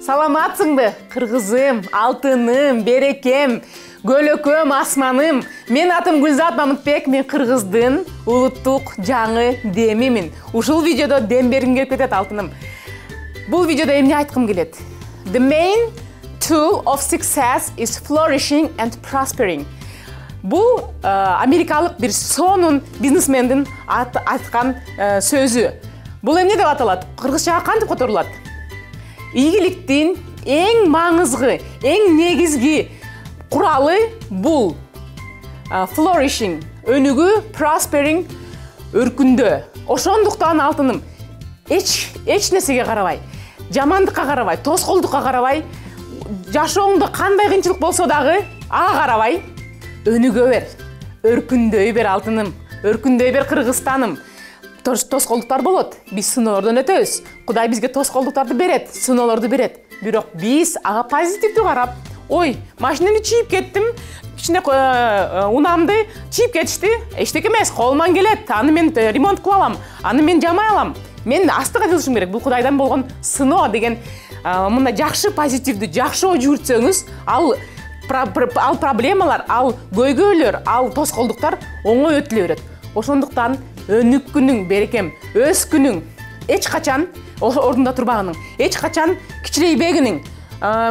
Саламатсыңды, кыргызым, алтыным, берекем, көлөкөм, асманым. Мен атым Гүлзат Мамытбек, мен кыргыздын улуттук жаңы демимин. Ушул видеодо дем бергим келип кетет, алтыным. Бул видеодо эмне айткым келет? The main tool of success is flourishing and prospering. Бул америкалык бир сонун бизнесмендин айткан сөзү. Бул эмне деп аталат? Кыргызчага кантип которулат? Ийгиликтин эң маңызгы, эң негизги куралы бул flourishing, өнүгүү, prospering, өркүндөө. Ошондуктан алтыным, эч нерсеге карабай, жамандыкка карабай, тоскоолдукка карабай, жашооңдо кандай кыйынчылык болсо дагы ага карабай, өнүгө бер, өркүндөй бер алтыным, өркүндөй бер Кыргызстаным. Тоскоолдуктар болот, биз сыноолордон өтөбүз. Кудай бизге тоскоолдуктарды берет, сыноолорду берет. Бирок биз ага позитивдүү карап, ой, машинаны чийип кеттим, кичине унамды чийип кетишти, эчтеке эмес, колуман келет, аны мен ремонт кылып алам, аны мен жамай алам. Мен астыга жылышым керек. Бул Кудайдан болгон сыноо деген мындай жакшы позитивдүү, жакшы ой жүгүртсөңүз, ал проблемалар, ал көйгөйлөр, ал тоскоолдуктар оңой өтүлө берет. Ошондуктан өнүккүнүң, берекем, өскүнүң, эч качан ордунда турбагының, эч качан кичирейбегиниң.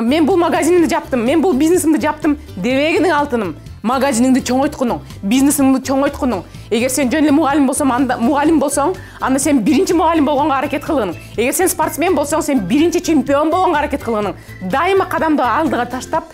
Мен бул магазинимди жаптым, мен бул бизнесимди жаптым дебегиниң алтыным. Магазиниңди чоңойткунуң, бизнесиңди чоңойткунуң. Эгер сен жөн эле мугалим болсоң, анда сен биринчи мугалим болгонго аракет кылгының. Эгер сен спортсмен болсоң, сен биринчи чемпион болгонго аракет кылгының. Дайыма кадамды алдыга таштап,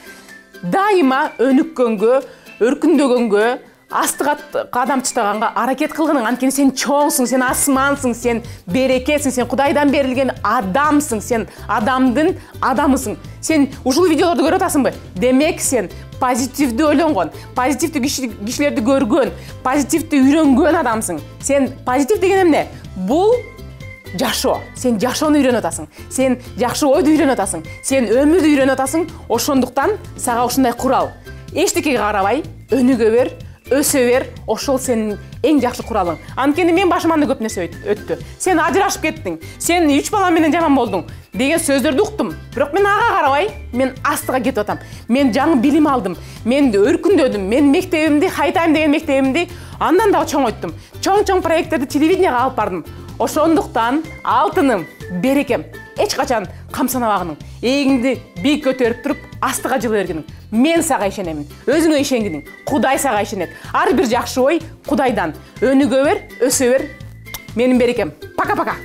дайыма өнүккөнгө, өркүндөгөнгө, астыга кадам таштаганга аракет кылгының. Анткени сен чоңсуң, сен асмансың, сен берекесиң, сен Кудайдан берилген адамсың, сен адамдын адамысың. Сен ушул видеолорду көрүп атасыңбы? Демек сен позитивдүү ойлонгон, позитивдүү кишилерди көргөн, позитивдүү үйрөнгөн адамсың. Сен позитив деген эмне? Бул жашоо. Сен жашоону үйрөнүп атасың. Сен жакшы ойду үйрөнүп атасың. Сен өмүрдү үйрөнүп атасың. Ошондуктан сага ушундай курал. Эчтекеге карабай, өнүгө бер, өсө бер, ошол сенин эң жакшы куралың. Анткени мен башыман да көп нерсе өттү. Сен ажырашып кеттиң, сен 3 бала менен жаман болдуң деген сөздөрдү уктум. Бирок мен ага карабай, мен астыга кетип атам. Мен жаңы билим алдым, мен өркүндөдүм, мен мектебимди, Хайтайм деген мектебимди андан да чоңойттум. Чоң проекттерди телевиденияга алып бардым. Ошондуктан алтыным, берекем, эч качан камсанабагының, эгиңди бийик көтөрүп туруп, астыга жылы бергиниң. Мен сага ишенемин, өзүңө ишенгиниң. Кудай сага ишенет. Ар бир жакшы ой Кудайдан. Өнүгө бер, өсө бер. Менин берекем. Пока-пока.